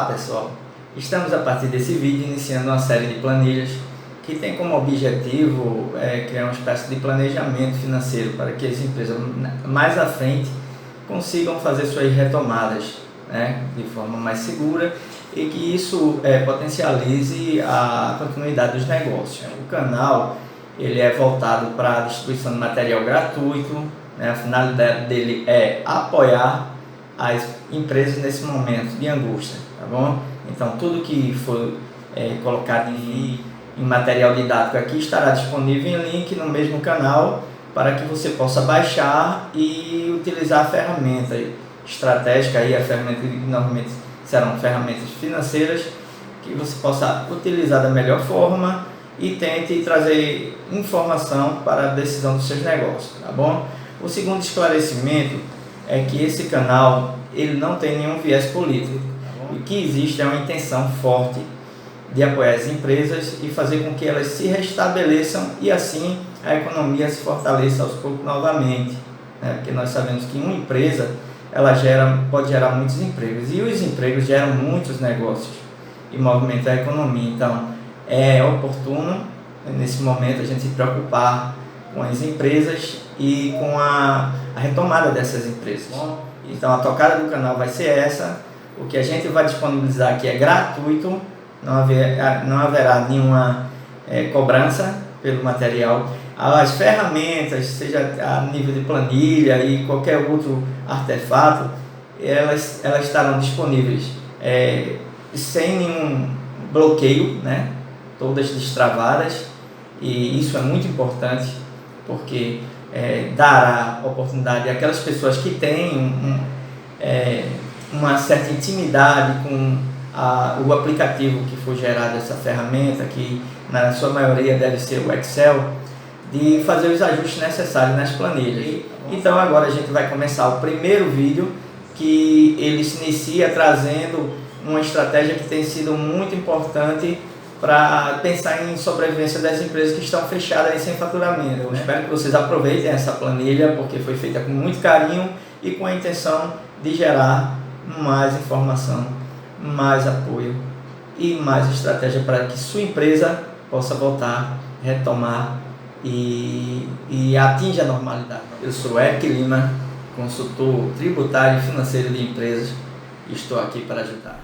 pessoal, estamos a partir desse vídeo iniciando uma série de planilhas que tem como objetivo criar uma espécie de planejamento financeiro para que as empresas mais à frente consigam fazer suas retomadas, né, de forma mais segura e que isso potencialize a continuidade dos negócios. O canal ele é voltado para a distribuição de material gratuito, né, a finalidade dele é apoiar as empresas nesse momento de angústia, tá bom? Então tudo que for colocado em material didático aqui estará disponível em link no mesmo canal para que você possa baixar e utilizar a ferramenta estratégica, a ferramenta que normalmente serão ferramentas financeiras que você possa utilizar da melhor forma e tente trazer informação para a decisão dos seus negócios, tá bom? O segundo esclarecimento é que esse canal ele não tem nenhum viés político. O que existe é uma intenção forte de apoiar as empresas e fazer com que elas se restabeleçam e assim a economia se fortaleça aos poucos novamente, né? Porque nós sabemos que uma empresa ela pode gerar muitos empregos e os empregos geram muitos negócios e movimentam a economia. Então é oportuno nesse momento a gente se preocupar com as empresas e com a retomada dessas empresas. Então a tocada do canal vai ser essa. O que a gente vai disponibilizar aqui é gratuito, não haverá nenhuma cobrança pelo material. As ferramentas, seja a nível de planilha e qualquer outro artefato, elas estarão disponíveis sem nenhum bloqueio, né? Todas destravadas, e isso é muito importante porque dará oportunidade àquelas pessoas que têm uma certa intimidade com o aplicativo que foi gerado, essa ferramenta, que na sua maioria deve ser o Excel, de fazer os ajustes necessários nas planilhas. Então agora a gente vai começar o primeiro vídeo, que ele se inicia trazendo uma estratégia que tem sido muito importante para pensar em sobrevivência das empresas que estão fechadas e sem faturamento. Eu espero que vocês aproveitem essa planilha, porque foi feita com muito carinho e com a intenção de gerar mais informação, mais apoio e mais estratégia para que sua empresa possa voltar, retomar e atinja a normalidade. Eu sou Eric Lima, consultor tributário e financeiro de empresas, e estou aqui para ajudar.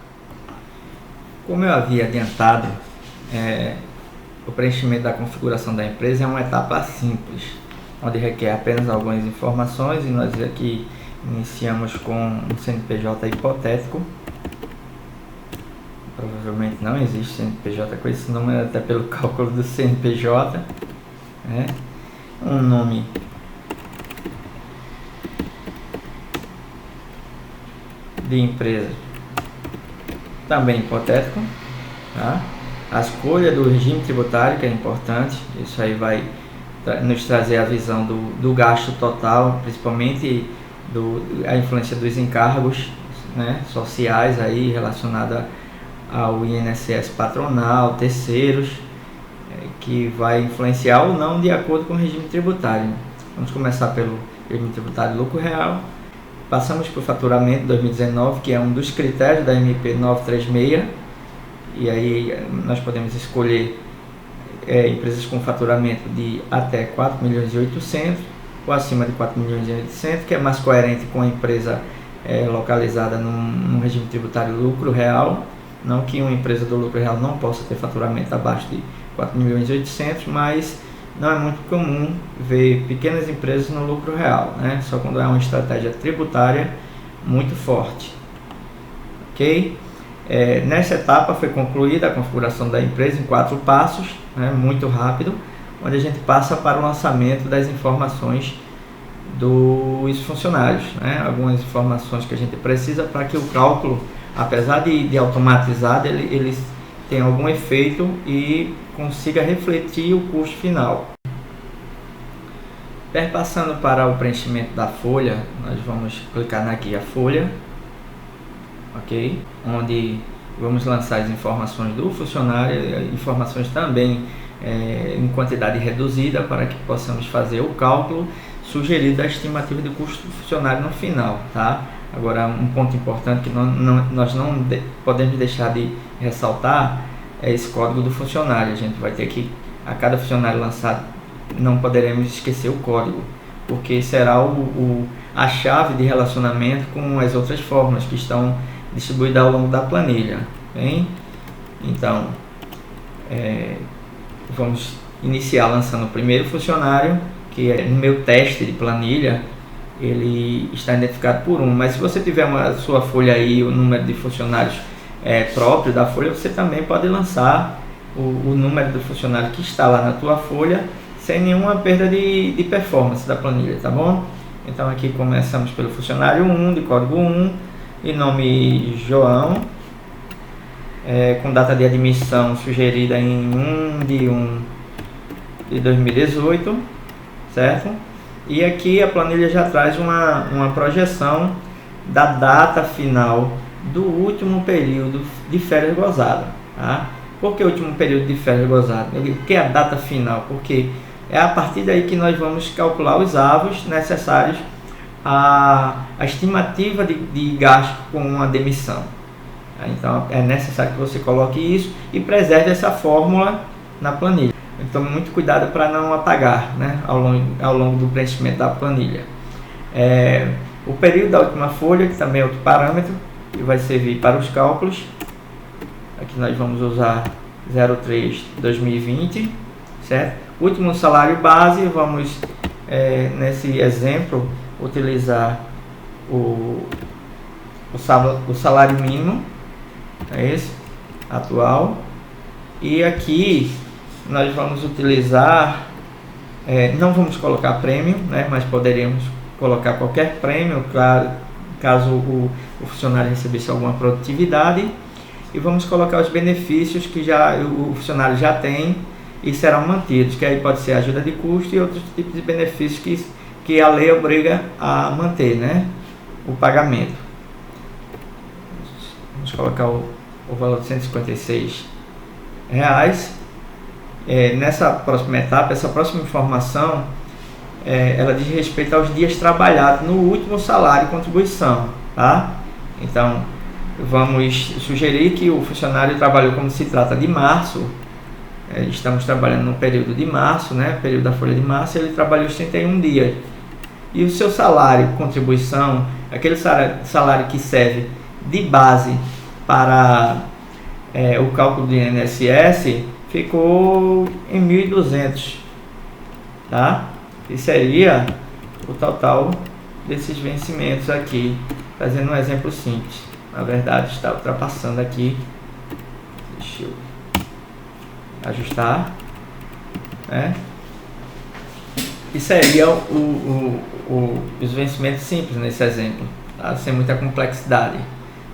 Como eu havia adiantado, o preenchimento da configuração da empresa é uma etapa simples, onde requer apenas algumas informações, e nós aqui iniciamos com um CNPJ hipotético. Provavelmente não existe CNPJ com esse número, até pelo cálculo do CNPJ. Um nome de empresa também hipotético, tá? A escolha do regime tributário, que é importante, isso aí vai nos trazer a visão do gasto total, principalmente a influência dos encargos, né, sociais aí relacionada ao INSS patronal, terceiros, que vai influenciar ou não de acordo com o regime tributário. Vamos começar pelo regime tributário lucro real. Passamos para o faturamento 2019, que é um dos critérios da MP 936, e aí nós podemos escolher empresas com faturamento de até 4.800.000 ou acima de 4.800.000, que é mais coerente com a empresa localizada num regime tributário lucro real. Não que uma empresa do lucro real não possa ter faturamento abaixo de 4.800.000, mas não é muito comum ver pequenas empresas no lucro real, né? Só quando é uma estratégia tributária muito forte. Ok? Nessa etapa foi concluída a configuração da empresa em 4 passos, né? Muito rápido, onde a gente passa para o lançamento das informações dos funcionários, né? Algumas informações que a gente precisa para que o cálculo, apesar de automatizado, ele tem algum efeito e consiga refletir o custo final. Perpassando para o preenchimento da folha, nós vamos clicar na guia folha, ok? Onde vamos lançar as informações do funcionário, informações também em quantidade reduzida, para que possamos fazer o cálculo sugerido da estimativa de custo do funcionário no final, tá? Agora, um ponto importante que nós não podemos deixar de ressaltar é esse código do funcionário. A gente vai ter que, a cada funcionário lançado, não poderemos esquecer o código, porque será a chave de relacionamento com as outras fórmulas que estão distribuídas ao longo da planilha. Bem? Então, vamos iniciar lançando o primeiro funcionário, que é no meu teste de planilha, ele está identificado por 1, mas se você tiver a sua folha aí, o número de funcionários próprio da folha, você também pode lançar o número do funcionário que está lá na tua folha, sem nenhuma perda de performance da planilha, tá bom? Então aqui começamos pelo funcionário 1, de código 1, e nome João, com data de admissão sugerida em 1/1 de 2018, certo? E aqui a planilha já traz uma projeção da data final do último período de férias gozado, tá? Por que o último período de férias gozado? Por que a data final? Porque é a partir daí que nós vamos calcular os avos necessários à estimativa de gasto com a demissão. Então é necessário que você coloque isso e preserve essa fórmula na planilha. Então, muito cuidado para não apagar, né, ao longo do preenchimento da planilha. O período da última folha, que também é outro parâmetro, que vai servir para os cálculos. Aqui nós vamos usar 03/2020, certo? Último salário base, vamos, nesse exemplo, utilizar o salário mínimo, é esse, atual. E aqui nós vamos utilizar, não vamos colocar prêmio, né, mas poderíamos colocar qualquer prêmio, claro, caso o funcionário recebesse alguma produtividade, e vamos colocar os benefícios que o funcionário já tem e serão mantidos, que aí pode ser ajuda de custo e outros tipos de benefícios que a lei obriga a manter, né, o pagamento. Vamos colocar o valor de R$156. Nessa próxima etapa, essa próxima informação, ela diz respeito aos dias trabalhados no último salário e contribuição, tá? Então, vamos sugerir que o funcionário trabalhou, como se trata de março, estamos trabalhando no período de março, né? Período da folha de março, ele trabalhou os 31 dias. E o seu salário, contribuição, aquele salário que serve de base para o cálculo do INSS, ficou em 1.200, tá? E seria o total desses vencimentos aqui, fazendo um exemplo simples. Na verdade, está ultrapassando aqui. Deixa eu ajustar, né? E seria os vencimentos simples nesse exemplo, tá? Sem muita complexidade.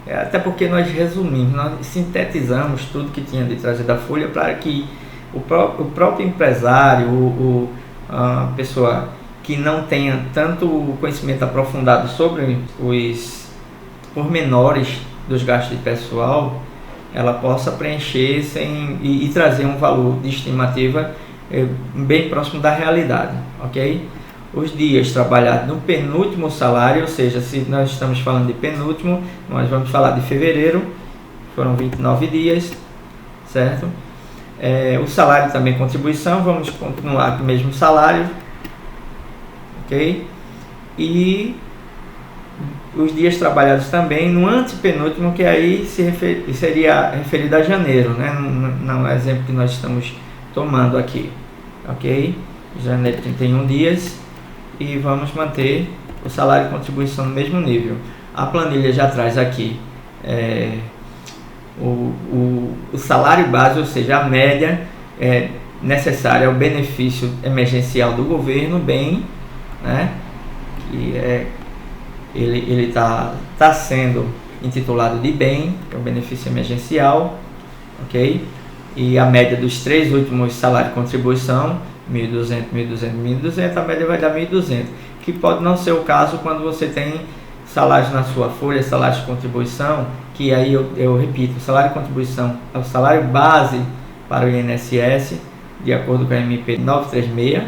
Até porque nós resumimos, nós sintetizamos tudo que tinha de trás da folha para que o próprio empresário, a pessoa que não tenha tanto conhecimento aprofundado sobre os pormenores dos gastos de pessoal, ela possa preencher e trazer um valor de estimativa bem próximo da realidade, ok? Os dias trabalhados no penúltimo salário, ou seja, se nós estamos falando de penúltimo, nós vamos falar de fevereiro, foram 29 dias, certo? O salário também, contribuição, vamos continuar com o mesmo salário, ok? E os dias trabalhados também no antepenúltimo, que aí seria referido a janeiro, né? No exemplo que nós estamos tomando aqui, ok? Janeiro, 31 dias. E vamos manter o salário e contribuição no mesmo nível. A planilha já traz aqui o salário base, ou seja, a média necessária ao benefício emergencial do governo, bem, né? Que ele está sendo intitulado de bem, que é o benefício emergencial, ok? E a média dos 3 últimos salários de contribuição, 1.200, 1.200, 1.200, a média vai dar 1.200, que pode não ser o caso quando você tem salários na sua folha, salários de contribuição, que aí eu repito, o salário de contribuição é o salário base para o INSS, de acordo com a MP 936,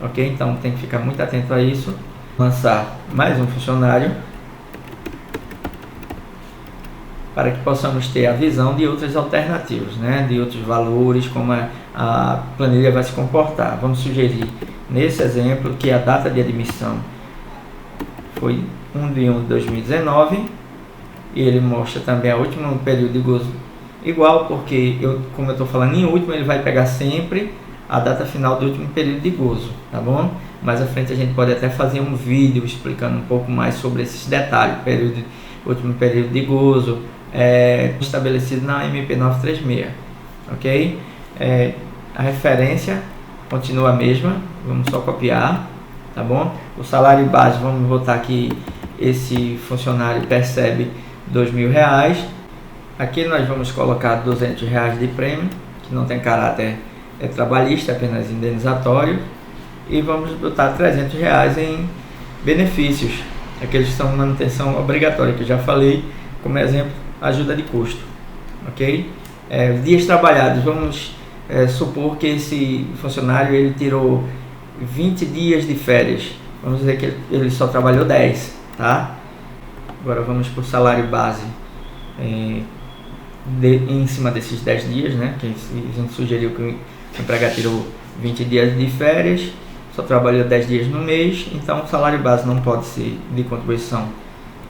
ok? Então tem que ficar muito atento a isso. Lançar mais um funcionário, para que possamos ter a visão de outras alternativas, né? De outros valores, como a planilha vai se comportar. Vamos sugerir, nesse exemplo, que a data de admissão foi 1/1/2019 e ele mostra também o último período de gozo igual, porque como eu estou falando em último, ele vai pegar sempre a data final do último período de gozo, tá bom? Mais à frente a gente pode até fazer um vídeo explicando um pouco mais sobre esses detalhes. Último período de gozo estabelecido na MP 936, ok? A referência continua a mesma, vamos só copiar, tá bom? O salário base, vamos botar aqui, esse funcionário percebe R$2.000. Aqui nós vamos colocar R$200 de prêmio, que não tem caráter trabalhista, apenas indenizatório, e vamos botar R$300 em benefícios, aqueles que são manutenção obrigatória, que eu já falei, como exemplo, ajuda de custo, ok? Dias trabalhados, vamos supor que esse funcionário ele tirou 20 dias de férias, vamos dizer que ele só trabalhou 10, tá? Agora vamos para o salário base em cima desses 10 dias, né? Que a gente sugeriu que o empregado tirou 20 dias de férias, só trabalhou 10 dias no mês, então o salário base não pode ser de contribuição,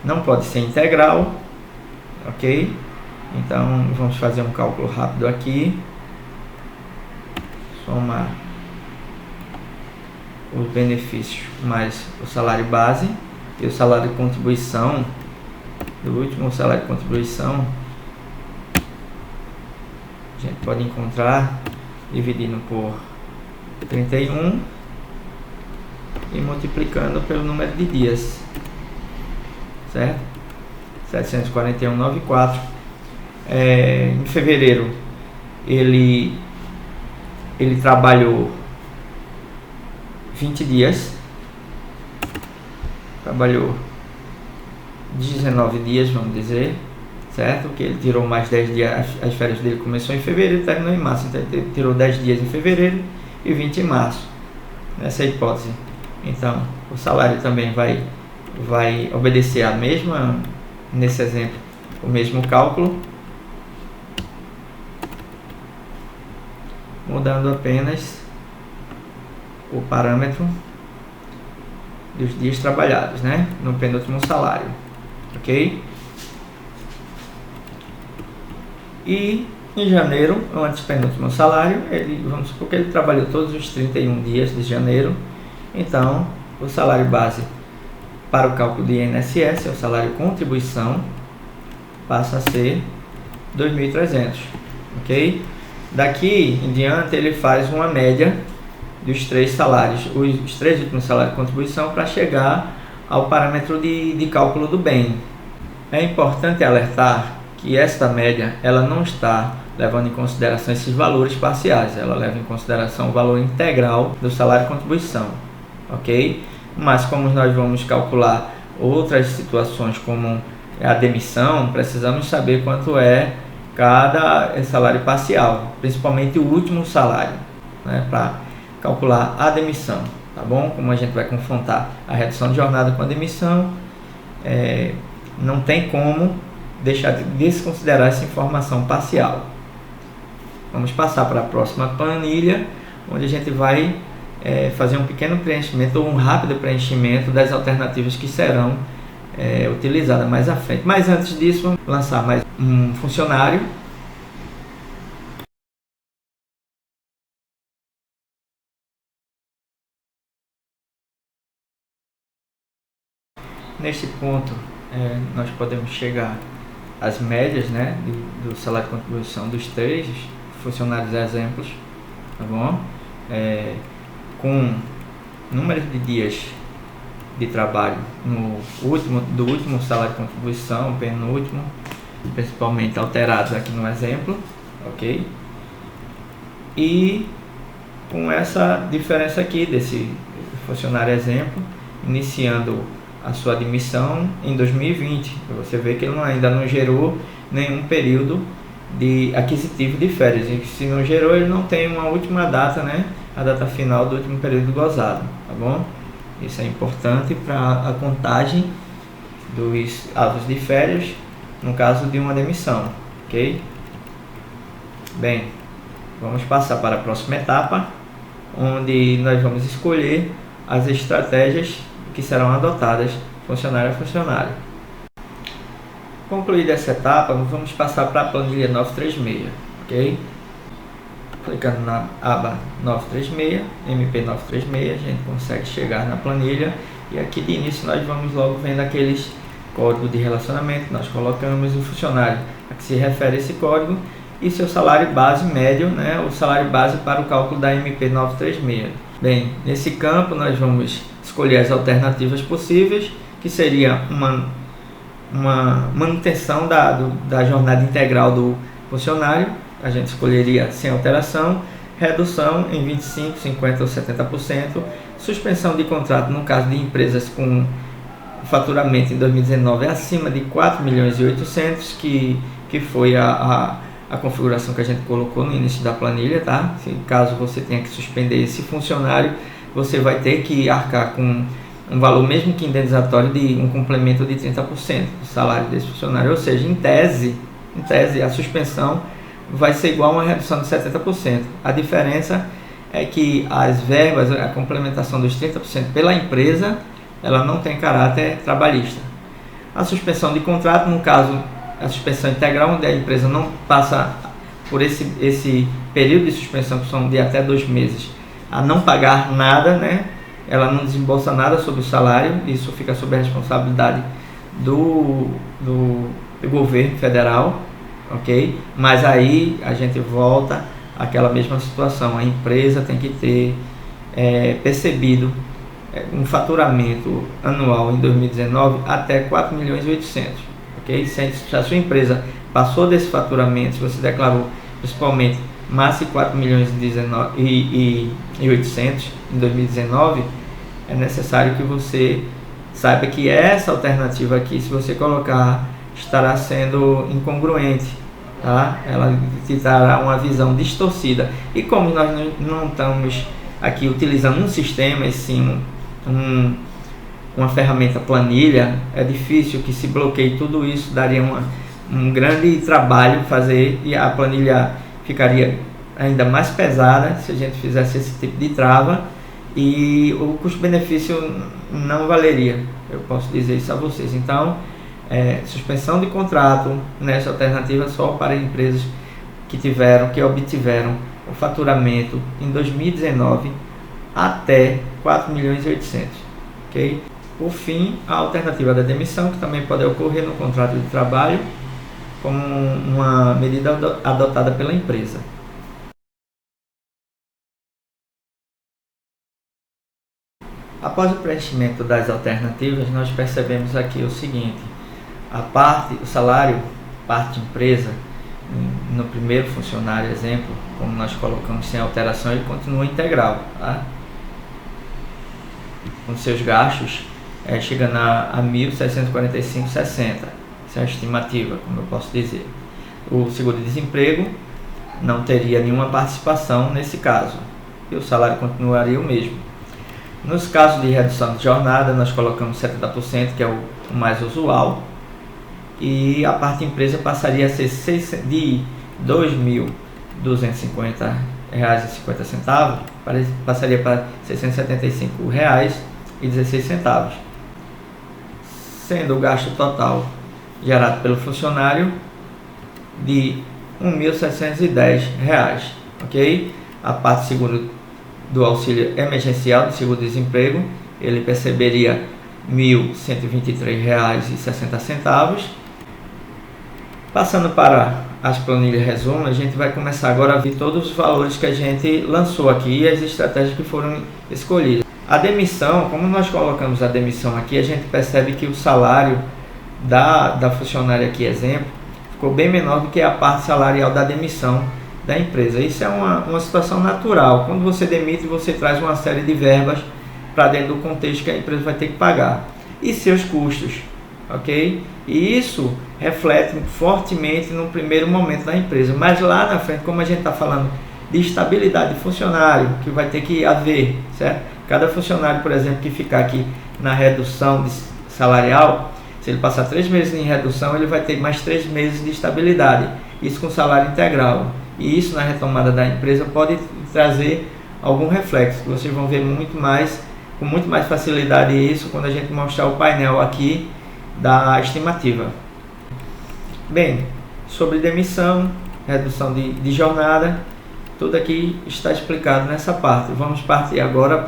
não pode ser integral, ok? Então vamos fazer um cálculo rápido aqui, somar os benefícios mais o salário base e o salário de contribuição do último salário de contribuição. A gente pode encontrar dividindo por 31 e multiplicando pelo número de dias, certo? 741,94. Em fevereiro ele trabalhou 20 dias, trabalhou 19 dias, vamos dizer, certo? Que ele tirou mais 10 dias, as férias dele começou em fevereiro e terminou em março, então ele tirou 10 dias em fevereiro e 20 em março, nessa hipótese. Então, o salário também vai obedecer a mesma, nesse exemplo, o mesmo cálculo, mudando apenas o parâmetro dos dias trabalhados, né? No penúltimo salário, ok? E em janeiro, o antepenúltimo salário, vamos supor que ele trabalhou todos os 31 dias de janeiro, então o salário base para o cálculo de INSS, o salário contribuição, passa a ser 2.300, ok? Daqui em diante ele faz uma média dos 3 salários, os 3 últimos salários de contribuição, para chegar ao parâmetro de cálculo do bem. É importante alertar que esta média ela não está levando em consideração esses valores parciais, ela leva em consideração o valor integral do salário de contribuição, ok? Mas como nós vamos calcular outras situações como a demissão, precisamos saber quanto é cada salário parcial, principalmente o último salário, né, para calcular a demissão, tá bom? Como a gente vai confrontar a redução de jornada com a demissão, não tem como deixar de desconsiderar essa informação parcial. Vamos passar para a próxima planilha, onde a gente vai fazer um pequeno preenchimento ou um rápido preenchimento das alternativas que serão utilizadas mais à frente. Mas antes disso, vamos lançar mais um funcionário. Neste ponto, nós podemos chegar às médias, né, do salário de contribuição dos 3 funcionários exemplos, tá bom? Com números de dias de trabalho do último salário de contribuição, penúltimo, principalmente alterados aqui no exemplo, ok? E com essa diferença aqui desse funcionário exemplo, iniciando a sua admissão em 2020. Você vê que ele ainda não gerou nenhum período de aquisitivo de férias. E se não gerou, ele não tem uma última data, né? A data final do último período gozado, tá bom? Isso é importante para a contagem dos atos de férias no caso de uma demissão, ok? Bem, vamos passar para a próxima etapa, onde nós vamos escolher as estratégias que serão adotadas funcionário a funcionário. Concluída essa etapa, vamos passar para a planilha 936, ok? Clicando na aba 936, MP 936, a gente consegue chegar na planilha e aqui de início nós vamos logo vendo aqueles códigos de relacionamento que nós colocamos, o funcionário a que se refere esse código e seu salário base médio, né, o salário base para o cálculo da MP 936. Bem, nesse campo nós vamos escolher as alternativas possíveis, que seria uma manutenção da jornada integral do funcionário, a gente escolheria sem alteração, redução em 25%, 50% ou 70%, suspensão de contrato no caso de empresas com faturamento em 2019 acima de 4.800.000, que foi a configuração que a gente colocou no início da planilha, tá? Se caso você tenha que suspender esse funcionário, você vai ter que arcar com um valor mesmo que indenizatório de um complemento de 30% do salário desse funcionário, ou seja, em tese a suspensão vai ser igual a uma redução de 70%. A diferença é que as verbas, a complementação dos 30% pela empresa, ela não tem caráter trabalhista. A suspensão de contrato, no caso, a suspensão integral, onde a empresa não passa por esse período de suspensão, que são de até 2 meses, a não pagar nada, né? Ela não desembolsa nada sobre o salário, isso fica sob a responsabilidade do governo federal, ok? Mas aí a gente volta àquela mesma situação, a empresa tem que ter percebido um faturamento anual em 2019 até 4.800.000, ok? Se a sua empresa passou desse faturamento, se você declarou principalmente mais de 4.800.000 em 2019, é necessário que você saiba que essa alternativa aqui, se você colocar, estará sendo incongruente, tá? Ela te dará uma visão distorcida. E como nós não estamos aqui utilizando um sistema, e sim uma ferramenta planilha, é difícil que se bloqueie tudo isso, daria um grande trabalho fazer e a planilha ficaria ainda mais pesada se a gente fizesse esse tipo de trava e o custo-benefício não valeria, eu posso dizer isso a vocês. Então, suspensão de contrato nessa alternativa só para empresas que obtiveram o faturamento em 2019 até 4.800.000, ok? Por fim, a alternativa da demissão, que também pode ocorrer no contrato de trabalho como uma medida adotada pela empresa. Após o preenchimento das alternativas, nós percebemos aqui o seguinte: o salário, parte empresa, no primeiro funcionário, exemplo, como nós colocamos sem alteração, ele continua integral, tá? Com seus gastos chegando a 1.645,60, essa é a estimativa, como eu posso dizer. O seguro-desemprego não teria nenhuma participação nesse caso, e o salário continuaria o mesmo. Nos casos de redução de jornada, nós colocamos 70%, que é o mais usual, e a parte empresa passaria a ser de R$ 2.250,50, passaria para R$ 675,16, sendo o gasto total gerado pelo funcionário de R$ 1.710, ok? A parte seguro do auxílio emergencial do seguro-desemprego, ele perceberia R$ 1.123,60. Passando para as planilhas resumo, a gente vai começar agora a ver todos os valores que a gente lançou aqui e as estratégias que foram escolhidas. A demissão, como nós colocamos a demissão aqui, a gente percebe que o salário da funcionária aqui, exemplo, ficou bem menor do que a parte salarial da demissão da empresa. Isso é uma situação natural. Quando você demite, você traz uma série de verbas para dentro do contexto que a empresa vai ter que pagar. E seus custos, ok? E isso reflete fortemente no primeiro momento da empresa. Mas lá na frente, como a gente está falando de estabilidade de funcionário, que vai ter que haver, certo? Cada funcionário, por exemplo, que ficar aqui na redução salarial, Se ele passar 3 meses em redução, ele vai ter mais 3 meses de estabilidade, isso com salário integral. E isso na retomada da empresa pode trazer algum reflexo. Vocês vão ver com muito mais facilidade isso quando a gente mostrar o painel aqui da estimativa. Bem, sobre demissão, redução de jornada, tudo aqui está explicado nessa parte. Vamos partir agora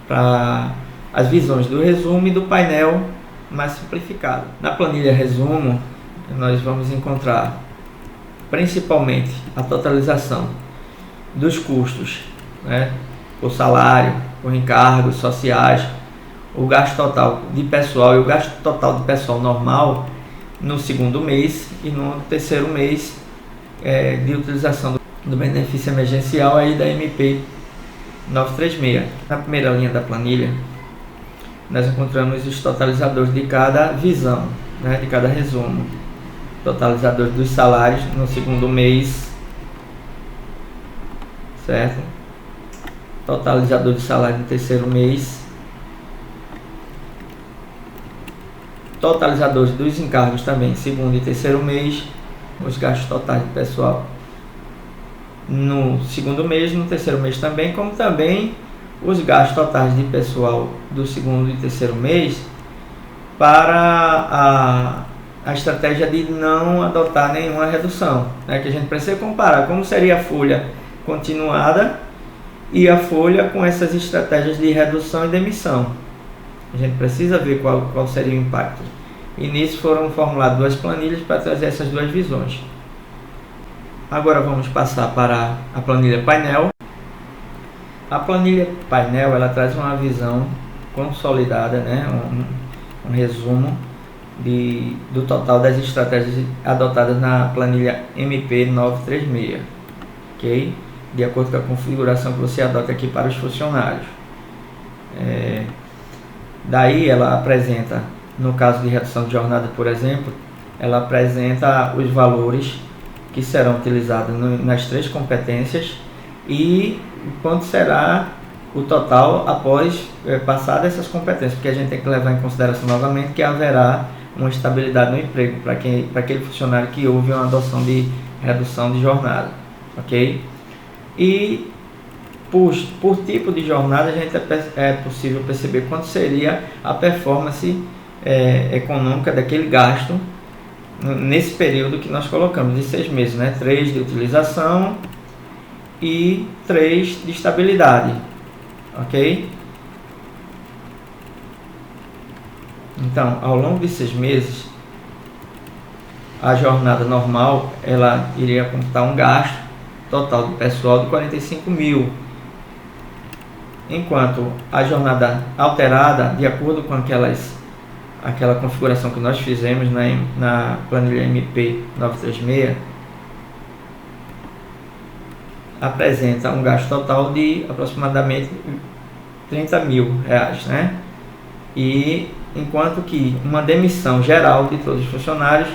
para as visões do resumo e do painel mais simplificado. Na planilha resumo, nós vamos encontrar principalmente a totalização dos custos, né, por salário, por encargos sociais, o gasto total de pessoal e o gasto total de pessoal normal no segundo mês e no terceiro mês de utilização do benefício emergencial aí da MP 936. Na primeira linha da planilha, nós encontramos os totalizadores de cada visão, né, de cada resumo. Totalizador dos salários no segundo mês, certo? Totalizador de salário no terceiro mês. Totalizadores dos encargos também, segundo e terceiro mês. Os gastos totais de pessoal no segundo mês, no terceiro mês também, como também os gastos totais de pessoal do segundo e terceiro mês para a estratégia de não adotar nenhuma redução, né? Que a gente precisa comparar como seria a folha continuada e a folha com essas estratégias de redução e demissão. A gente precisa ver qual seria o impacto. E nisso foram formuladas 2 planilhas para trazer essas 2 visões. Agora vamos passar para a planilha painel. A planilha painel ela traz uma visão consolidada, né? Um resumo do total das estratégias adotadas na planilha MP 936, ok? De acordo com a configuração que você adota aqui para os funcionários. Daí ela apresenta, no caso de redução de jornada, por exemplo, ela apresenta os valores que serão utilizados nas 3 competências e quanto será o total após passar dessas competências, porque a gente tem que levar em consideração novamente que haverá uma estabilidade no emprego para aquele funcionário que houve uma adoção de redução de jornada, ok? E por tipo de jornada a gente é possível perceber quanto seria a performance econômica daquele gasto nesse período que nós colocamos de 6 meses, né? 3 de utilização e 3 de estabilidade, ok? Então, ao longo de 6 meses, a jornada normal ela iria computar um gasto total de pessoal de 45 mil, enquanto a jornada alterada, de acordo com aquela configuração que nós fizemos na planilha MP 936, apresenta um gasto total de aproximadamente 30 mil reais, né? E enquanto que uma demissão geral de todos os funcionários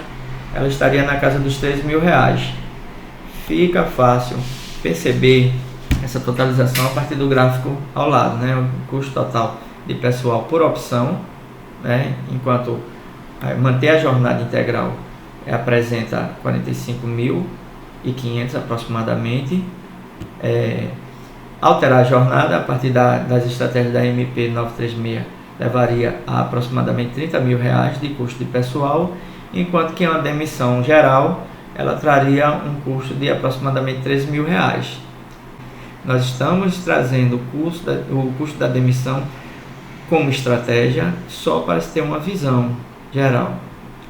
ela estaria na casa dos 13 mil reais. Fica fácil perceber essa totalização a partir do gráfico ao lado, né? O custo total de pessoal por opção, né? Enquanto manter a jornada integral apresenta 45.500 aproximadamente. Alterar a jornada a partir das estratégias da MP 936 levaria a aproximadamente 30 mil reais de custo de pessoal, enquanto que uma demissão geral ela traria um custo de aproximadamente 13 mil reais. Nós estamos trazendo o custo da demissão como estratégia só para se ter uma visão geral.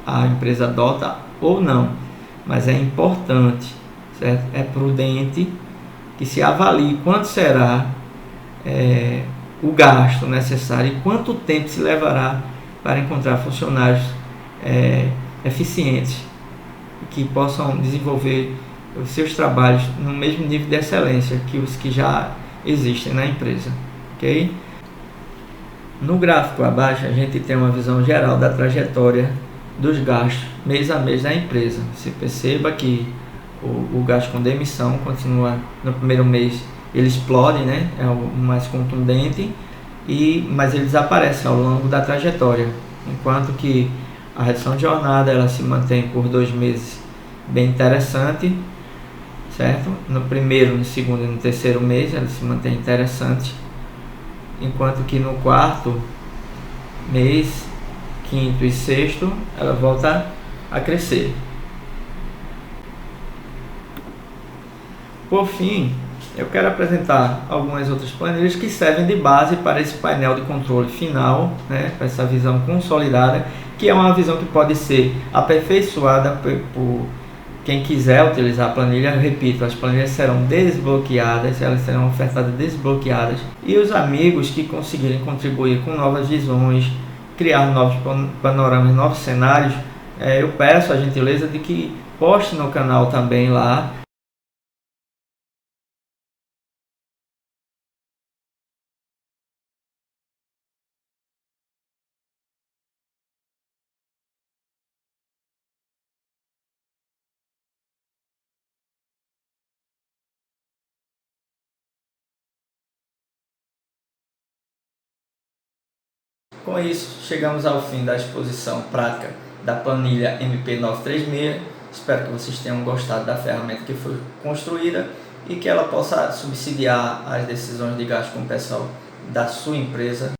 A empresa adota ou não, mas é importante, certo? É prudente que se avalie quanto será o gasto necessário e quanto tempo se levará para encontrar funcionários eficientes que possam desenvolver os seus trabalhos no mesmo nível de excelência que os que já existem na empresa, ok? No gráfico abaixo a gente tem uma visão geral da trajetória dos gastos mês a mês da empresa. Você perceba que o gasto com demissão continua no primeiro mês, ele explode, né? É o mais contundente, mas ele desaparece ao longo da trajetória, enquanto que A redução de jornada ela se mantém por 2 meses, bem interessante, certo? No primeiro, no segundo e no terceiro mês ela se mantém interessante, enquanto que no quarto mês, quinto e sexto ela volta a crescer. Por fim, eu quero apresentar algumas outras planilhas que servem de base para esse painel de controle final, né, para essa visão consolidada, que é uma visão que pode ser aperfeiçoada por quem quiser utilizar a planilha. Eu repito, as planilhas serão desbloqueadas, elas serão ofertadas desbloqueadas, e os amigos que conseguirem contribuir com novas visões, criar novos panoramas, novos cenários, eu peço a gentileza de que poste no canal também lá. Com isso, chegamos ao fim da exposição prática da planilha MP936. Espero que vocês tenham gostado da ferramenta que foi construída e que ela possa subsidiar as decisões de gasto com o pessoal da sua empresa.